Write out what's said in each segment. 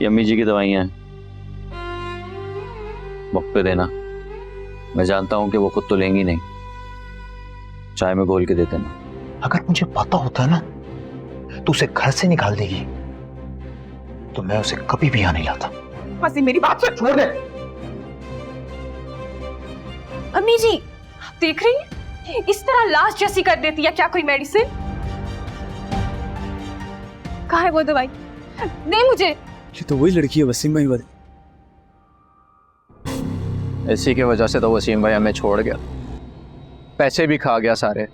ये अम्मी जी की दवाइयाँ हैं, वक्त पे देना। मैं जानता हूँ कि वो खुद तो लेंगी नहीं, चाय में घोल के दे देना। अगर मुझे पता होता ना तो उसे घर से निकाल देगी तो मैं उसे कभी भी यहाँ नहीं लाता। बस मेरी बात सुन। छोड़ दे। अम्मी जी देख रही है, इस तरह लाश जैसी कर देती है क्या कोई मेडिसिन? कहाँ है वो दवाई? दे मुझे। ये तो वही लड़की है वसीम भाई वाली। इसी की वजह से तो वसीम भाई हमें छोड़ गया, पैसे भी खा गया सारे।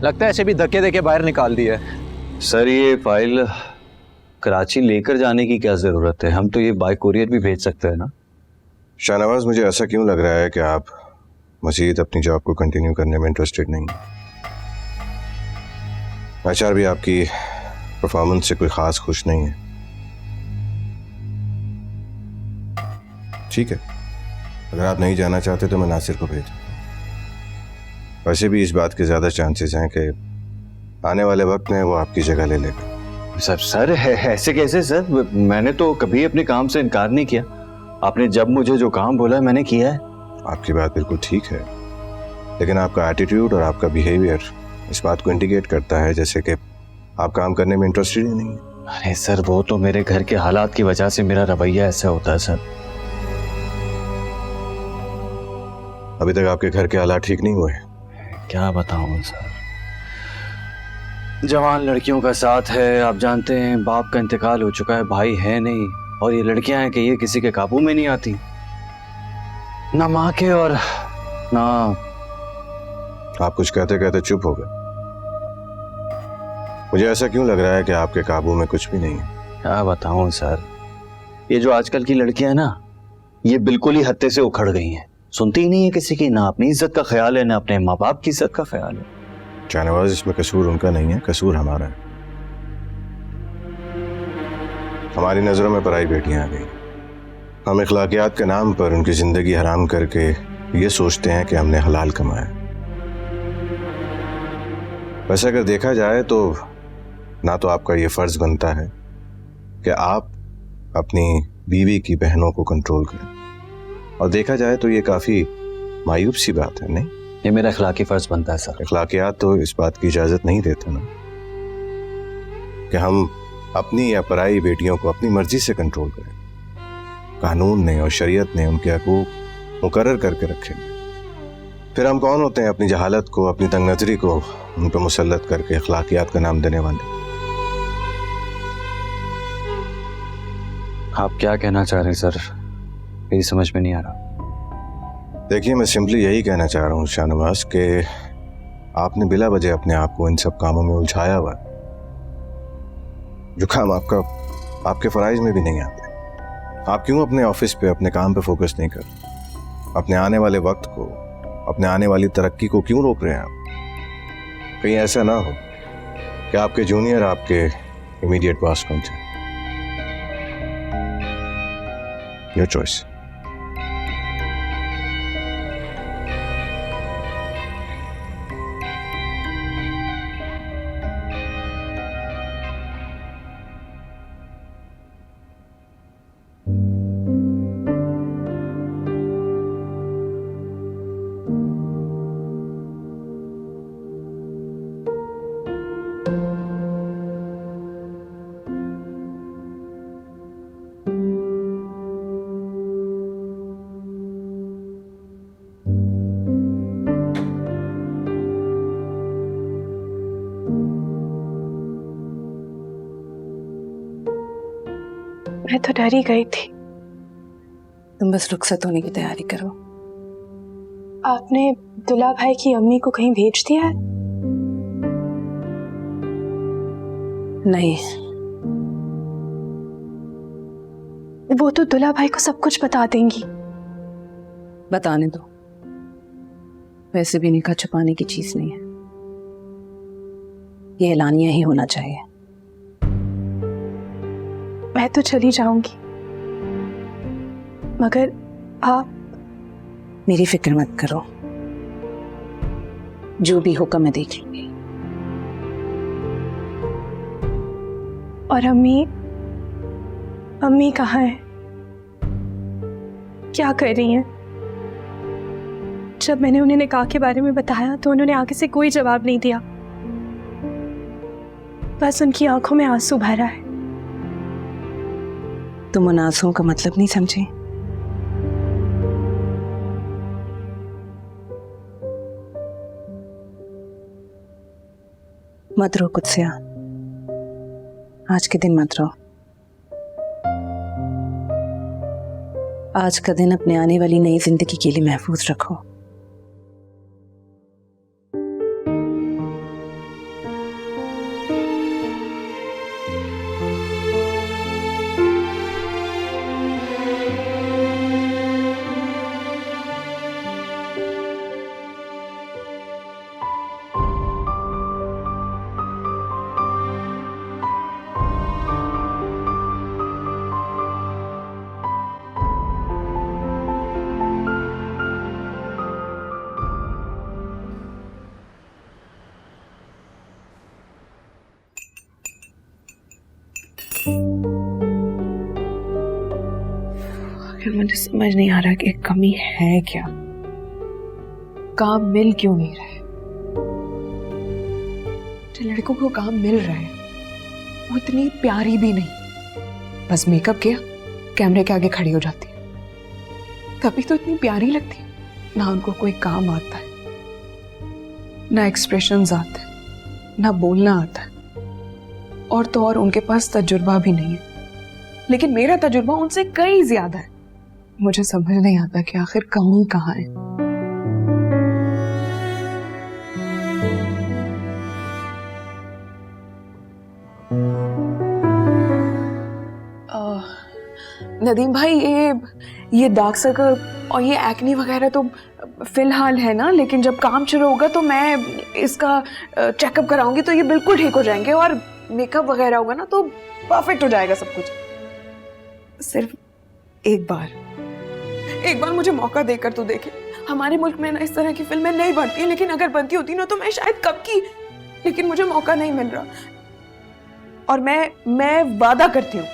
लगता है ऐसे भी धक्के देके बाहर निकाल दिया। सर ये फाइल कराची लेकर जाने की क्या जरूरत है? हम तो ये बाय कोरियर भी भेज सकते हैं ना। शाहनवाज, मुझे ऐसा क्यों लग रहा है कि आप मजीद अपनी जॉब को कंटिन्यू करने में इंटरेस्टेड नहीं हैं? एचआर भी आपकी परफॉर्मेंस से कोई खास खुश नहीं है। ठीक है, अगर आप नहीं जाना चाहते तो मैं नासिर को भेज। वैसे भी इस बात के ज़्यादा चांसेस हैं कि आने वाले वक्त में वो आपकी जगह ले लेगा। सर ऐसे कैसे सर? मैंने तो कभी अपने काम से इनकार नहीं किया। आपने जब मुझे जो काम बोला है मैंने किया है। आपकी बात बिल्कुल ठीक है, लेकिन आपका एटीट्यूड और आपका बिहेवियर इस बात को इंडिकेट करता है जैसे कि आप काम करने में इंटरेस्टेड ही नहीं है। अरे सर वो तो मेरे घर के हालात की वजह से मेरा रवैया ऐसा होता है सर। अभी तक आपके घर के हालात ठीक नहीं हुए? क्या बताऊं सर, जवान लड़कियों का साथ है। आप जानते हैं बाप का इंतकाल हो चुका है, भाई है नहीं, और ये लड़कियां हैं कि ये किसी के काबू में नहीं आती, ना माँ के और ना। आप कुछ कहते कहते चुप हो गए। मुझे ऐसा क्यों लग रहा है कि आपके काबू में कुछ भी नहीं है? क्या बताऊं सर, ये जो आजकल की लड़कियां हैं ना, ये बिल्कुल ही हत्थे से उखड़ गई हैं। सुनती ही नहीं है किसी की, ना अपनी इज्जत का ख्याल है ना अपने माँ बाप की इज्जत का ख्याल है। शाहनवाज, इसमें कसूर उनका नहीं है, कसूर हमारा है। हमारी नजरों में पराई बेटियां आ गई। हम इखलाकियात के नाम पर उनकी जिंदगी हराम करके ये सोचते हैं कि हमने हलाल कमाया। वैसे अगर देखा जाए तो ना तो आपका ये फर्ज बनता है कि आप अपनी बीवी की बहनों को कंट्रोल करें, और देखा जाए तो ये काफी मायूब सी बात है। नहीं, ये मेरा इखलाकी फर्ज बनता है सर। इखलाकियात तो इस बात की इजाजत नहीं देते ना कि हम अपनी या पराई बेटियों को अपनी मर्जी से कंट्रोल करें। कानून ने और शरीयत ने उनके हकूक मुकर्रर करके रखे। फिर हम कौन होते हैं अपनी जहालत को, अपनी तंग नजरी को उन पर मुसल्लत करके इखलाकियात का नाम देने वाले? आप क्या कहना चाह रहे हैं सर? मेरी समझ में नहीं आ रहा। देखिए, मैं सिंपली यही कहना चाह रहा हूँ शाहनवाज कि आपने बिला वजह अपने आप को इन सब कामों में उलझाया हुआ, जो काम आपके फराइज में भी नहीं आते। आप क्यों अपने ऑफिस पे, अपने काम पे फोकस नहीं कर? अपने आने वाले वक्त को, अपने आने वाली तरक्की को क्यों रोक रहे हैं आप? कहीं ऐसा ना हो कि आपके जूनियर आपके इमीडिएट पास पहुंचे। Your choice. मैं तो डर ही गई थी। तुम बस रुखसत होने की तैयारी करो। आपने दुल्हा भाई की अम्मी को कहीं भेज दिया है? नहीं, वो तो दुल्हा भाई को सब कुछ बता देंगी। बताने दो, वैसे भी निकाह छुपाने की चीज नहीं है, ये ऐलानिया ही होना चाहिए। मैं तो चली जाऊंगी, मगर आप? मेरी फिक्र मत करो, जो भी होगा मैं देख लूंगी। और अम्मी? अम्मी कहाँ है? क्या कर रही हैं? जब मैंने उन्हें निकाह के बारे में बताया तो उन्होंने आगे से कोई जवाब नहीं दिया, बस उनकी आंखों में आंसू भरा है। तुम उन आंसुओं का मतलब नहीं समझे। मत रो कुत्सिया, आज के दिन मत रो। आज का दिन अपने आने वाली नई जिंदगी के लिए महफूज रखो। मुझे समझ नहीं आ रहा कि कमी है क्या, काम मिल क्यों नहीं रहा है। जो लड़कों को काम मिल रहा है वो इतनी प्यारी भी नहीं, बस मेकअप किया कैमरे के आगे खड़ी हो जाती है, तभी तो इतनी प्यारी लगती है। ना उनको कोई काम आता है, ना एक्सप्रेशंस आते हैं, ना बोलना आता है, और तो और उनके पास तजुर्बा भी नहीं है। लेकिन मेरा तजुर्बा उनसे कई ज्यादा है। मुझे समझ नहीं आता कि आखिर कमी कहाँ है। नदीम भाई, ये डार्क सर्कल और ये एक्नी वगैरह तो फिलहाल है ना, लेकिन जब काम शुरू होगा तो मैं इसका चेकअप कराऊंगी तो ये बिल्कुल ठीक हो जाएंगे, और मेकअप वगैरह होगा ना तो परफेक्ट हो जाएगा सब कुछ। सिर्फ एक बार मुझे मौका देकर तो देखे। हमारे मुल्क में ना इस तरह की फिल्में नहीं बनती, लेकिन अगर बनती होती ना तो मैं शायद कब की, लेकिन मुझे मौका नहीं मिल रहा। और मैं वादा करती हूँ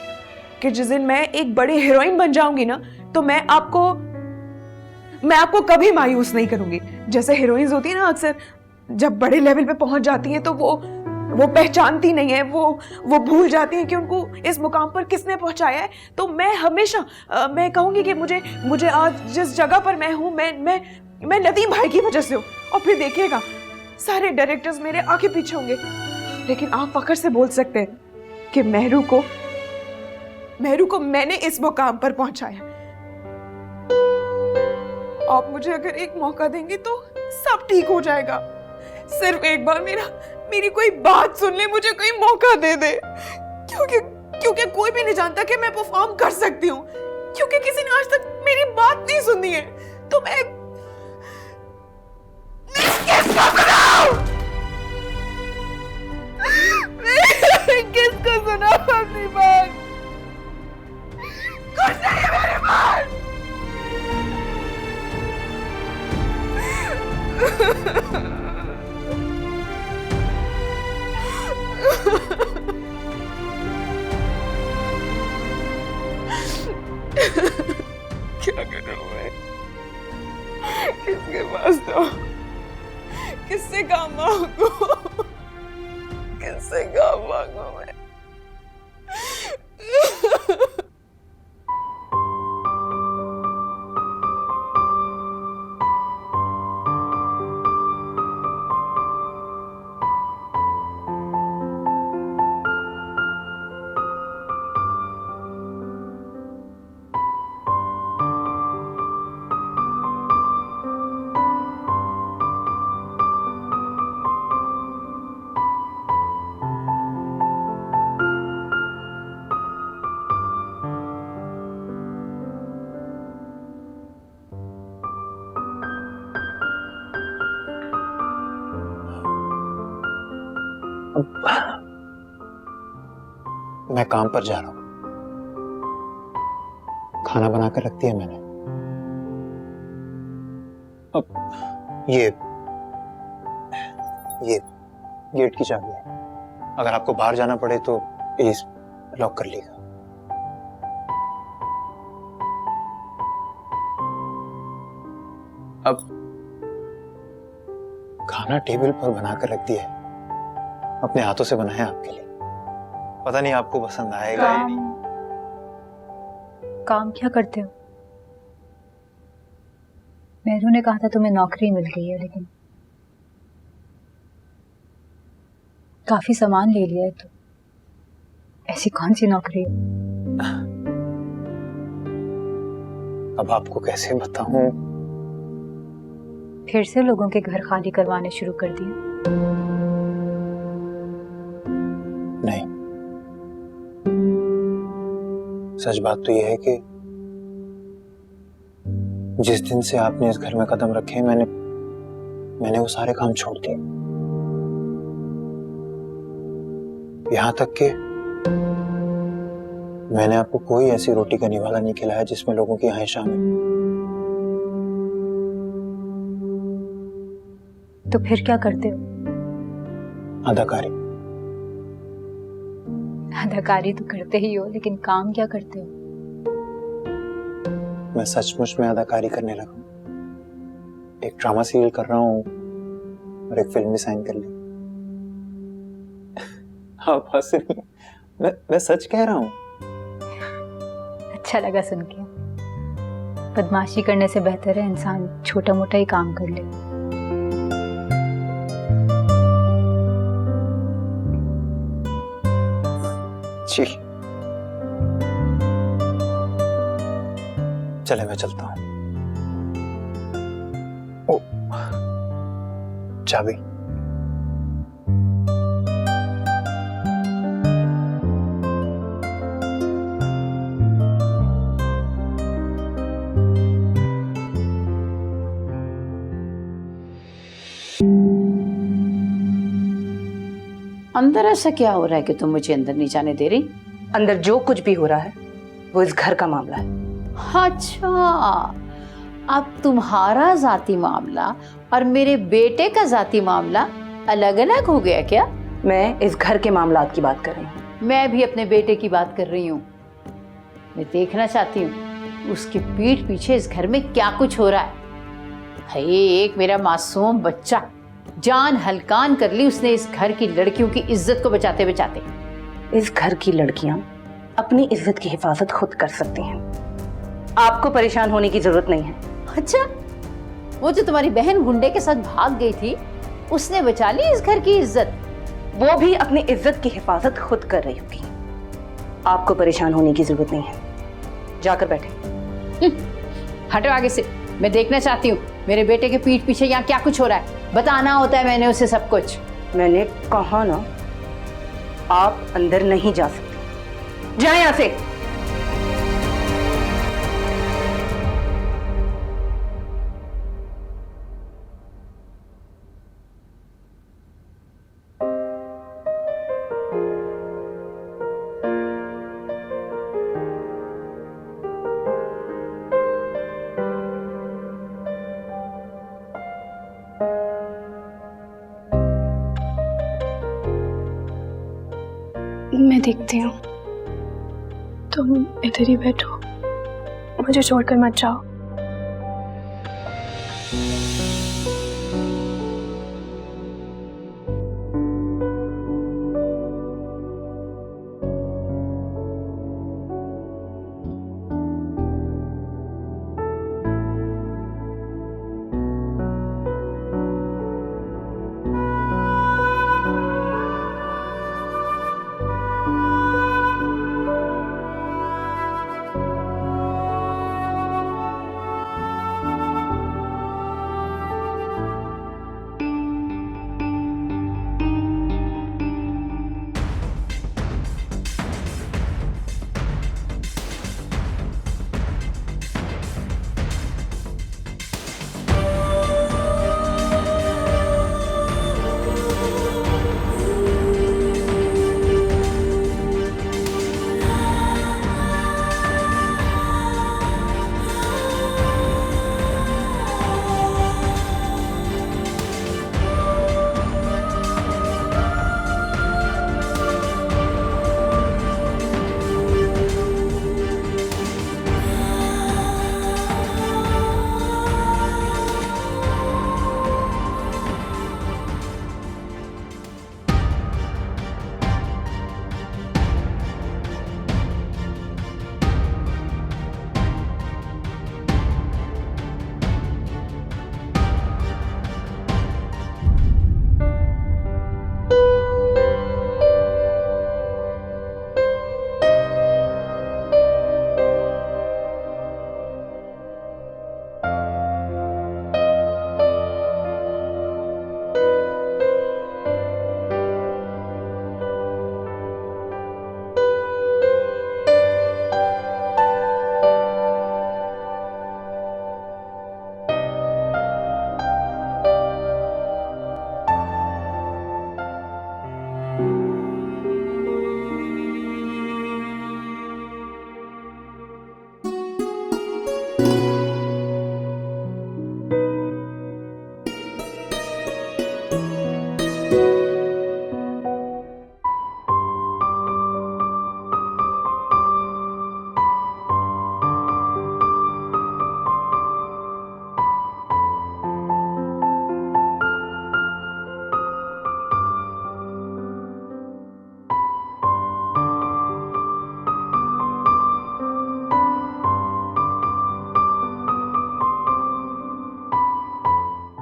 कि जिस दिन मैं एक बड़ी हीरोइन बन जाऊंगी ना तो मैं आपको कभी मायूस नहीं करूंगी। जैसे हीरोइंस होती है ना, अक्सर जब बड़े लेवल पे पहुंच जाती हैं तो वो पहचानती नहीं है, वो भूल जाती हैं कि उनको इस मुकाम पर किसने पहुंचाया है। तो मैं हमेशा मैं कहूंगी कि मुझे आज जिस जगह पर मैं हूं मैं नदीम भाई की वजह से हूं। और फिर देखिएगा सारे डायरेक्टर्स मेरे आगे पीछे होंगे, लेकिन आप फख्र से बोल सकते हैं कि मेहरू को मैंने इस मुकाम पर पहुंचाया। आप मुझे अगर एक मौका देंगे तो सब ठीक हो जाएगा। सिर्फ एक बार मेरी कोई बात सुन ले, मुझे कोई मौका दे दे, क्योंकि कोई भी नहीं जानता कि मैं परफॉर्म कर सकती हूँ, क्योंकि किसी ने आज तक मेरी बात नहीं सुनी है। तो मैं किसको सुनाऊं अपनी बात? कुछ नहीं है मेरे पास। क्या करूं मैं? किसके पास दो? किससे काम मांगू? किससे काम मांगू मैं? मैं काम पर जा रहा हूं, खाना बनाकर रख दिया मैंने। अब ये गेट की चाबी है, अगर आपको बाहर जाना पड़े तो प्लीज लॉक कर लीजिएगा। अब खाना टेबल पर बनाकर रख दिया है, अपने हाथों से बनाया आपके लिए। पता नहीं आपको पसंद आएगा या नहीं। काम क्या करते हो? मेहरू ने कहा था तुम्हें नौकरी मिल गई है, लेकिन काफी सामान ले लिया है। तो ऐसी कौन सी नौकरी है? अब आपको कैसे बताऊं? फिर से लोगों के घर खाली करवाने शुरू कर दिए? नहीं, सच बात तो यह है कि जिस दिन से आपने इस घर में कदम रखे मैंने वो सारे काम छोड़ दिए। यहां तक कि मैंने आपको कोई ऐसी रोटी का निवाला नहीं खिलाया जिसमें लोगों की आएं शामिल। तो फिर क्या करते हो? अदाकारी। अदाकारी तो करते ही हो, लेकिन काम क्या करते हो? मैं सचमुच में अदाकारी करने लगा हूं। एक ड्रामा सीरियल कर रहा हूं और एक फिल्म भी साइन कर ली। आप हंस रही हैं। मैं सच कह रहा हूं। अच्छा लगा सुन के। बदमाशी करने से बेहतर है इंसान छोटा मोटा ही काम कर ले। जी, चले मैं चलता हूं। ओ, चाबी। अंदर ऐसा क्या हो रहा है कि तुम मुझे अंदर नहीं जाने दे रही? अंदर जो कुछ भी हो रहा है वो इस घर का मामला है। अच्छा, अब तुम्हारा जाती मामला और मेरे बेटे का जाती मामला अलग अलग हो गया क्या? मैं इस घर के मामलात की बात कर रही हूँ। मैं भी अपने बेटे की बात कर रही हूँ। मैं देखना चाहती हूँ उसकी पीठ पीछे इस घर में क्या कुछ हो रहा है। एक मेरा मासूम बच्चा जान हलकान कर ली उसने इस घर की लड़कियों की इज्जत को बचाते बचाते। इस घर की लड़कियां अपनी इज्जत की हिफाजत खुद कर सकती हैं। आपको परेशान होने की जरूरत नहीं है। अच्छा, वो जो तुम्हारी बहन गुंडे के साथ भाग गई थी उसने बचा ली इस घर की इज्जत? वो भी अपनी इज्जत की हिफाजत खुद कर रही होगी। आपको परेशान होने की जरूरत नहीं है। जाकर बैठे। हटो आगे से। मैं देखना चाहती हूँ मेरे बेटे के पीठ पीछे यहाँ क्या कुछ हो रहा है। बताना होता है मैंने उसे सब कुछ। मैंने कहा ना, आप अंदर नहीं जा सकते। जाए यहां से। मैं देखती हूँ, तुम इधर ही बैठो, मुझे छोड़कर मत जाओ।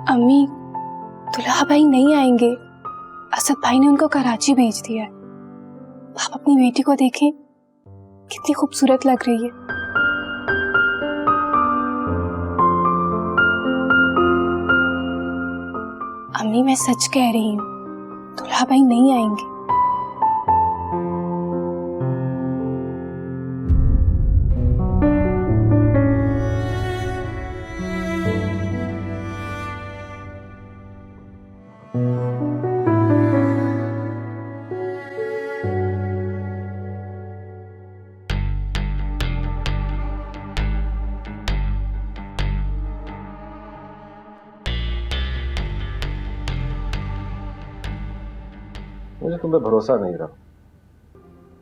अम्मी, दुल्हा भाई नहीं आएंगे। असद भाई ने उनको कराची भेज दिया है। आप अपनी बेटी को देखें, कितनी खूबसूरत लग रही है। अम्मी, मैं सच कह रही हूँ, दुल्हा भाई नहीं आएंगे। मुझे तुम पे भरोसा नहीं रहा।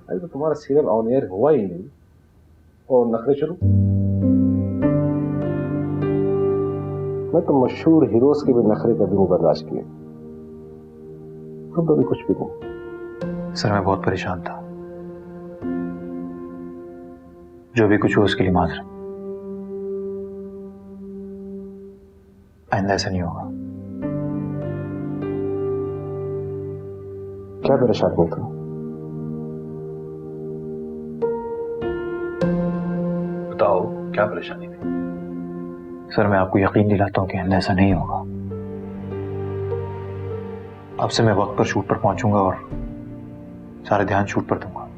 अरे तो तुम्हारा सीरियल ऑन एयर हुआ ही नहीं और नखरे शुरू। मैं तो मशहूर हीरोज के भी नखरे कभी नहीं बर्दाश्त किए, तुम तो भी कुछ भी नहीं। सर मैं बहुत परेशान था, जो भी कुछ हुआ उसके लिए माजरत। आइंदा ऐसा नहीं होगा। क्या परेशानी है तुम? बताओ क्या परेशानी थी? सर मैं आपको यकीन दिलाता हूं कि आइंदा ऐसा नहीं होगा। अब से मैं वक्त पर शूट पर पहुंचूंगा और सारा ध्यान शूट पर दूंगा।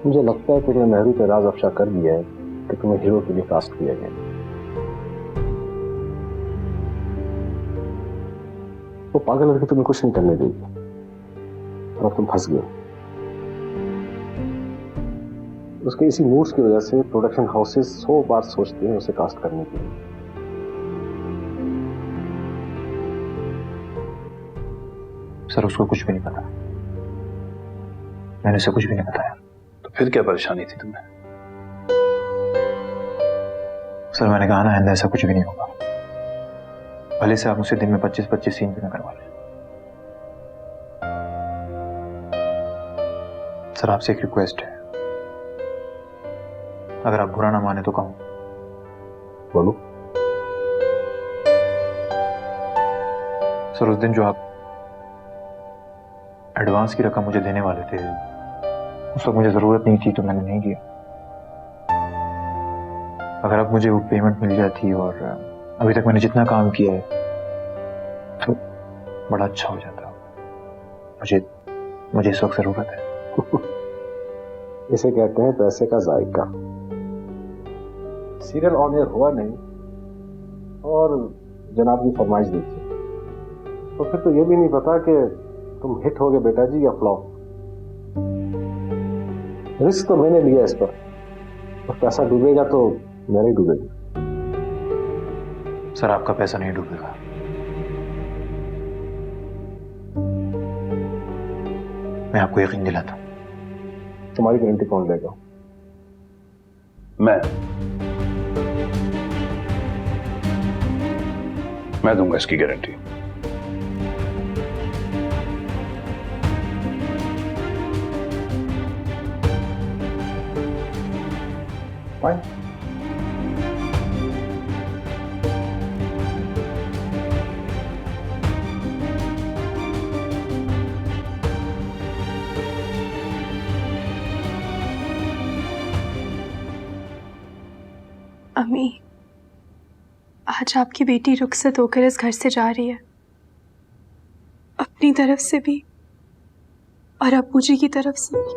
मुझे लगता है तुमने नेहरू पे राज अफशा कर दिया है कि तुम्हें हीरो के लिए कास्ट किया गया। वो पागल लड़की तुम्हें कुछ नहीं करने देगी और अब तुम फंस गए। उसके इसी मूड्स की वजह से प्रोडक्शन हाउसेस 100 बार सोचते हैं उसे कास्ट करने के लिए। सर उसको कुछ भी नहीं पता, मैंने उसे कुछ भी नहीं बताया। तो फिर क्या परेशानी थी तुम्हें? सर मैंने कहा ना, आइंदा ऐसा कुछ भी नहीं होगा। भले से आप मुझसे दिन में 25-25 सीन भी न करवा लें। सर आपसे एक रिक्वेस्ट है, अगर आप बुरा ना माने तो कहूं। बोलो। सर उस दिन जो आप एडवांस की रकम मुझे देने वाले थे, उस वक्त मुझे जरूरत नहीं थी तो मैंने नहीं दिया। अगर अब मुझे वो पेमेंट मिल जाती और अभी तक मैंने जितना काम किया है तो बड़ा अच्छा हो जाता। मुझे इस वक्त जरूरत है। इसे कहते हैं पैसे का जायका। सीरियल ऑन एयर हुआ नहीं और जनाब की फरमाइश देखिए, तो फिर तो ये भी नहीं पता कि तुम हिट होगे बेटा जी या फ्लॉप। रिस्क तो मैंने लिया इस पर, और पैसा डूबेगा तो मेरा ही डूबेगा। सर आपका पैसा नहीं डूबेगा। मैं आपको यकीन दिलाता हूं। तुम्हारी गारंटी कौन देगा? मैं दूंगा इसकी गारंटी। फाइन। अम्मी, आज आपकी बेटी रुखसत होकर इस घर से जा रही है, अपनी तरफ से भी और अब्बू जी की तरफ से भी।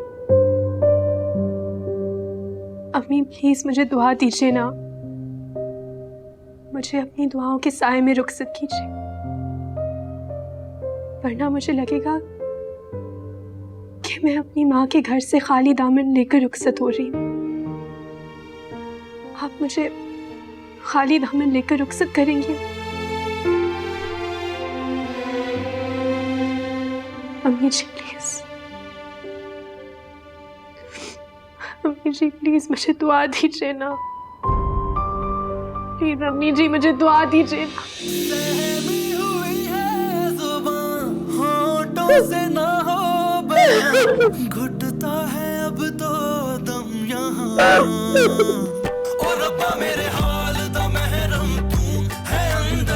अम्मी प्लीज मुझे दुआ दीजिए ना, मुझे अपनी दुआओं के साए में रुखसत कीजिए, वरना मुझे लगेगा कि मैं अपनी माँ के घर से खाली दामन लेकर रुखसत हो रही हूँ। आप मुझे खाली दामन लेकर रुखसत करेंगी? अम्मी जी प्लीज, अम्मी जी प्लीज मुझे दुआ दीजिए ना, प्लीज अम्मी जी मुझे दुआ दीजिए ना। से ना हो घुटता है अब तो दम यहाँ, और रब्बा मेरे हाल दा महरम तू है अंदर।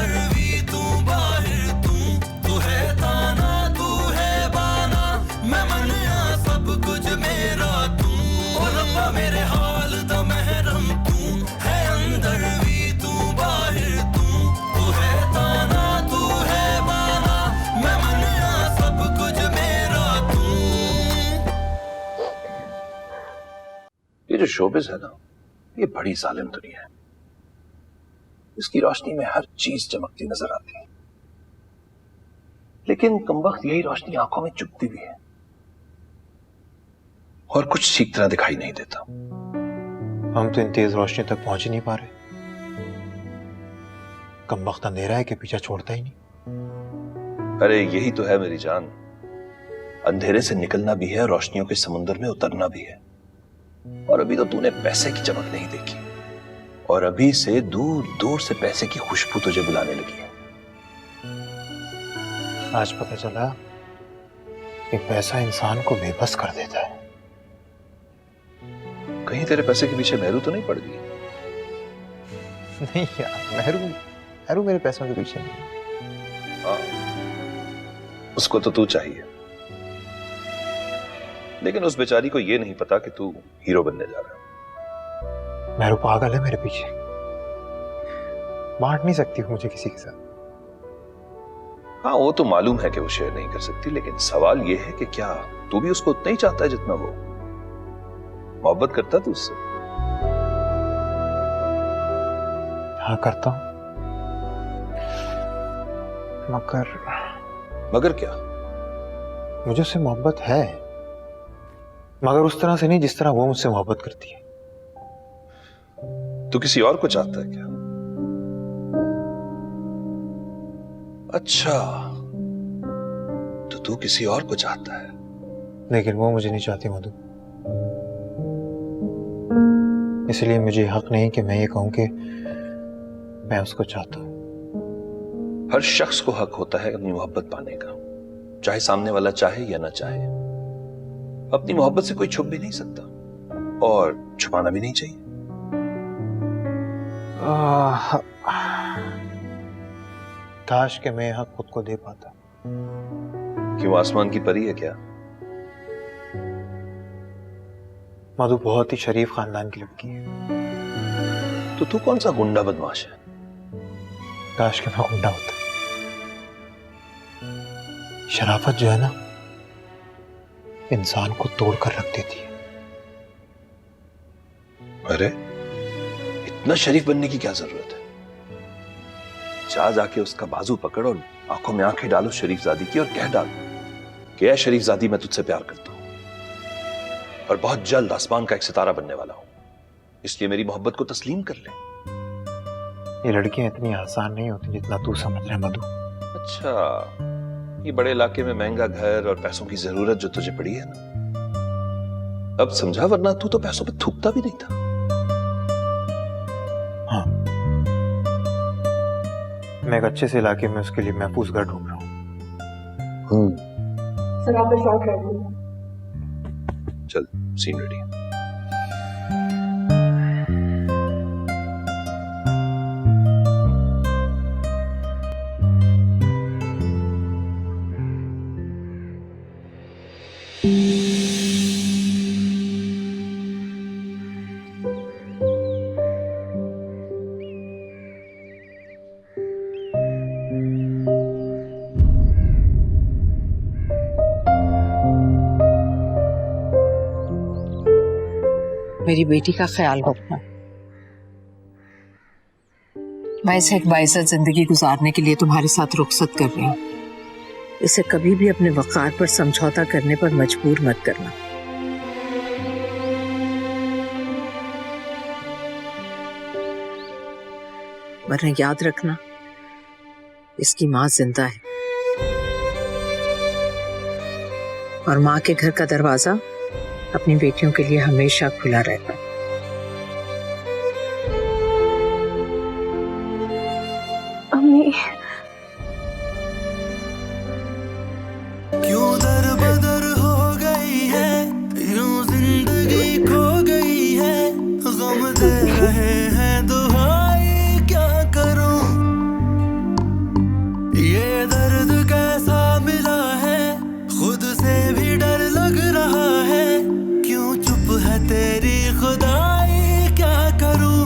ये जो शोबिस है ना, ये बड़ी जालिम दुनिया है। इसकी रोशनी में हर चीज चमकती नजर आती है, लेकिन कमबख्त यही रोशनी आंखों में चुभती भी है और कुछ ठीक तरह दिखाई नहीं देता। हम तो इन तेज रोशनी तक पहुंच ही नहीं पा रहे। कमबख्त अंधेरा है कि पीछा छोड़ता ही नहीं। अरे यही तो है मेरी जान, अंधेरे से निकलना भी है, रोशनियों के समुद्र में उतरना भी है। और अभी तो तूने पैसे की चमक नहीं देखी, और अभी से दूर दूर से पैसे की खुशबू तुझे बुलाने लगी है। आज पता चला कि पैसा इंसान को बेबस कर देता है। कहीं तेरे पैसे के पीछे मेहरू तो नहीं पड़ गई? नहीं यार, मेहरू मेरे पैसों के पीछे नहीं। हाँ, उसको तो तू चाहिए, लेकिन उस बेचारी को ये नहीं पता कि तू हीरो बनने जा रहा है। मेहरू पागल है मेरे पीछे, बांट नहीं सकती मुझे किसी के साथ। हाँ, वो तो मालूम है कि वो शेयर नहीं कर सकती, लेकिन सवाल ये है कि क्या तू भी उसको उतना ही चाहता है जितना वो मोहब्बत करता तू उससे? हाँ करता हूं, मगर क्या? मुझे उससे मोहब्बत है, मगर उस तरह से नहीं जिस तरह वो मुझसे मोहब्बत करती है। तू किसी और को चाहता है क्या? अच्छा, तो तू किसी और को चाहता है? लेकिन वो मुझे नहीं चाहती मधु, इसलिए मुझे हक नहीं कि मैं ये कहूं कि मैं उसको चाहता हूं। हर शख्स को हक होता है अपनी मोहब्बत पाने का, चाहे सामने वाला चाहे या ना चाहे। अपनी मोहब्बत से कोई छुप भी नहीं सकता और छुपाना भी नहीं चाहिए। काश कि मैं हक खुद को दे पाता। क्यों, आसमान की परी है क्या? मधु बहुत ही शरीफ खानदान की लड़की है। तो तू कौन सा गुंडा बदमाश है? काश कि मैं गुंडा होता। शराफत जो है ना, इंसान को तोड़कर रख देती है। अरे इतना शरीफ बनने की क्या जरूरत है? जा जाके उसका बाजू पकड़ और आंखों में आंखें डालो शरीफजादी की और कह डाल कि ऐ शरीफजादी, मैं तुझसे प्यार करता हूं और बहुत जल्द आसमान का एक सितारा बनने वाला हूं, इसलिए मेरी मोहब्बत को तस्लीम कर ले। ये लड़कियां इतनी आसान नहीं होती जितना तू समझ रहा है मधु। अच्छा, ये बड़े इलाके में महंगा घर और पैसों की जरूरत जो तुझे पड़ी है ना, अब समझा, वरना तू तो पैसों पे थूकता भी नहीं था। हाँ, मैं एक अच्छे से इलाके में उसके लिए महफूज घर ढूंढ रहा हूँ। सर आप शॉट रेडी? चल, सीन रेडी। मेरी बेटी का ख्याल रखना। मैं इसे एक बाइज्जत जिंदगी गुजारने के लिए तुम्हारे साथ रुखसत कर रही हूँ। इसे कभी भी अपने वक़ार पर समझौता करने पर मजबूर मत करना। वरना याद रखना, इसकी माँ जिंदा है और माँ के घर का दरवाजा अपनी बेटियों के लिए हमेशा खुला रहता है। अम्मी, क्यों दर बदर हो गई है, यूं जिंदगी खो गई है, गम दे रहे हैं दुहाई क्या करूं, ये दर्द कैसा मिला है, खुद से भी डर लग रहा है, क्यों चुप है तेरी खुदाई क्या करूं,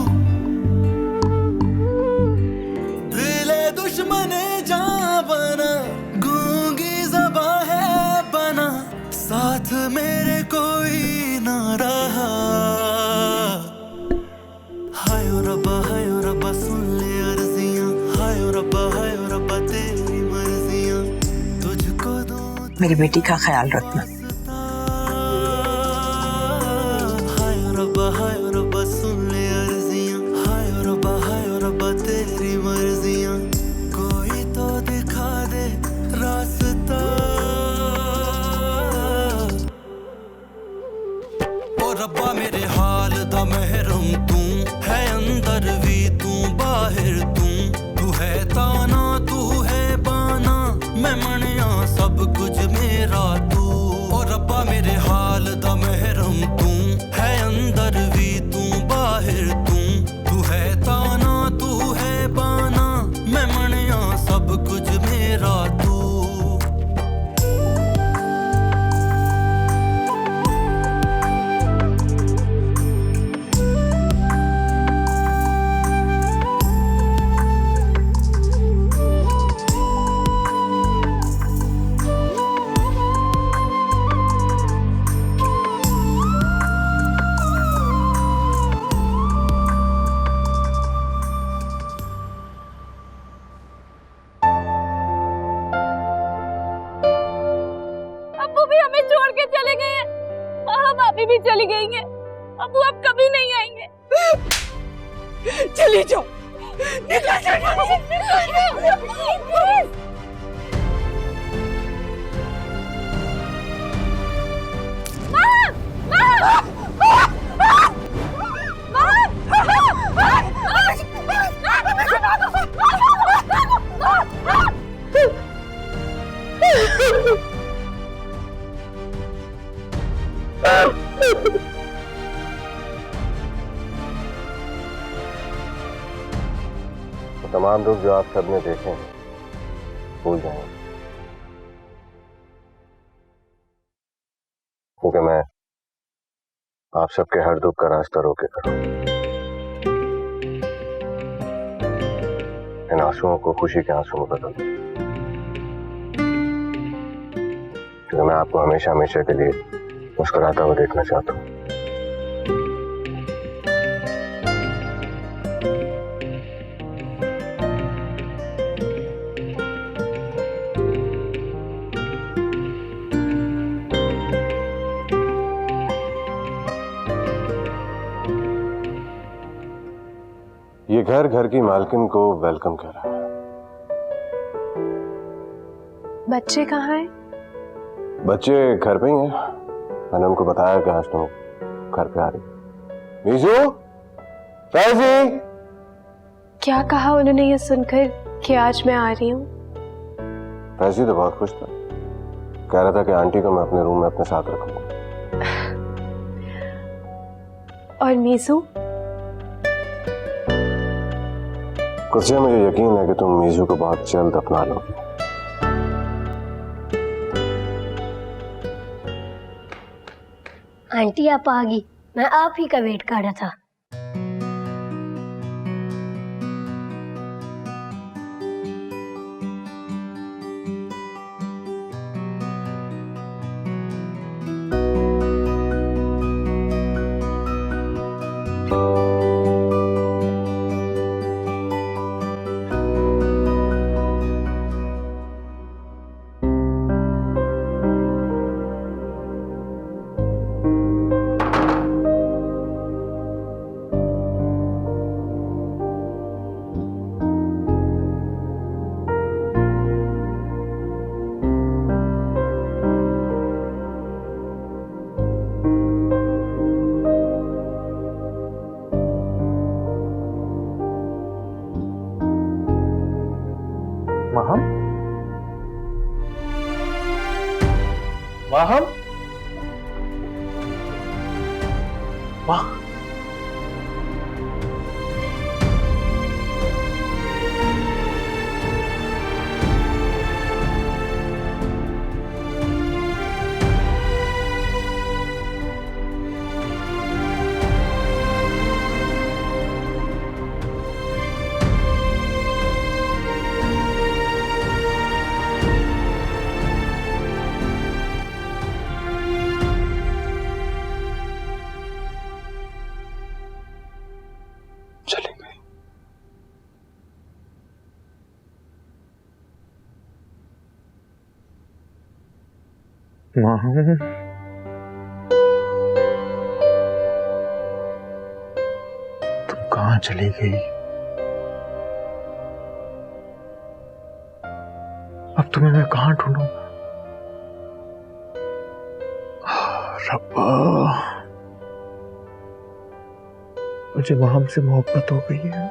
दिले दुश्मने जां बना, गूंगी ज़बां है बना, साथ मेरे कोई ना रहा। मेरी बेटी का ख्याल रखना। हाय रब्बा सुन ले अर्जियां, हाय रब्बा तेरी मर्जियां, कोई तो दिखा दे रास्ता। ओ रब्बा मेरे हाल दा महरम तू है, अंदर भी तू बाहर तू है ताना तू है बाना, मैं मनिया सब कुछ मेरा तू। ओ रब्बा मेरे हाल दा महरम तू है, अंदर भी तू बाहर तू है ताना तू है बाना, मैं मनिया सब कुछ मेरा तू। अब्बू भी हमें छोड़ के चले गए हैं, हाँ भाभी भी चली गई हैं। अब्बू अब कभी नहीं आएंगे। चली जाओ, निकल जाओ। तमाम दुख जो आप सबने देखे हैं भूल जाएं, क्योंकि मैं आप सबके हर दुख का रास्ता रोके करूं। इन आंसुओं को खुशी के आंसू में बदल दूं, क्योंकि मैं आपको हमेशा हमेशा के लिए मुस्कुराता हुआ देखना चाहता हूं। ये घर घर की मालकिन को वेलकम कह रहा है। बच्चे कहाँ हैं? बच्चे घर पे ही हैं। मैंने उनको बताया कि आज तुम घर पे आ रही। मीजू, फैजी। क्या कहा उन्होंने ये सुनकर कि आज मैं आ रही हूँ? फैजी तो बहुत खुश था, कह रहा था कि आंटी को मैं अपने रूम में अपने साथ रखूंगा। और मीजू? कुछ मुझे यकीन है कि तुम मीजू को बहुत जल्द अपना लोगी। आंटी आप आ गई, मैं आप ही का वेट कर रहा था। माहम, माहम, माह, माँ, तुम कहाँ चली गई? अब तुम्हें मैं कहाँ ढूंढूंगा? रब्बा, मुझे माँ से मोहब्बत हो गई है।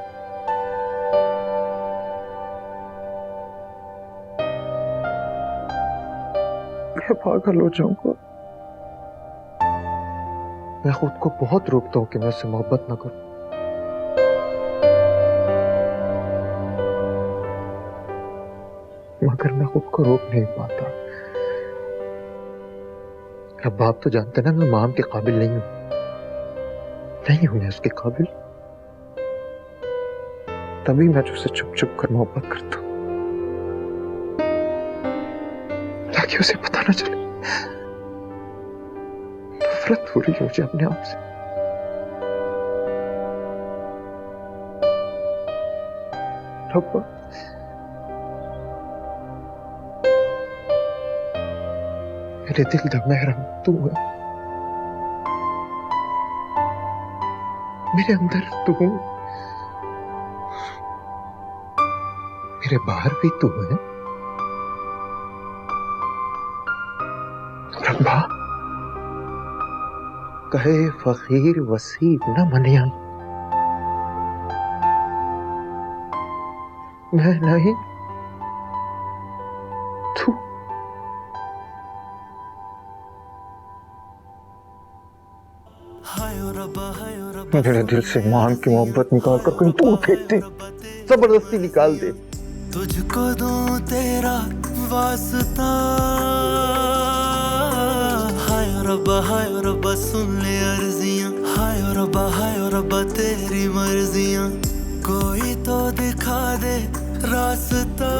मैं पागल हो जाऊंगा। मैं खुद को बहुत रोकता हूं कि मैं उससे मोहब्बत ना करूं, मगर मैं खुद को रोक नहीं पाता। अब बाप तो जानते ना मैं माम के काबिल नहीं हूं, नहीं हूं मैं उसके काबिल। तभी मैं उससे चुप चुप कर मोहब्बत करता हूं, ताकि उसे पता ना चले। नफरत हो रही है मुझे अपने आप से। रब्बा, मेरे दिल का महरम तू है, मेरे अंदर तू, मेरे बाहर भी तू है। रब्बा, कहे फकीर वसीब न मनिया, मैं नहीं तू। मेरे दिल से मां की मोहब्बत निकाल कर कहीं दूर फेंक दे, जबरदस्ती निकाल दे। तुझको दूं तेरा वास्ता, हाय रब्बा सुन ले अर्जियां, हाय रब्बा तेरी मर्जियां, कोई तो दिखा दे रास्ता।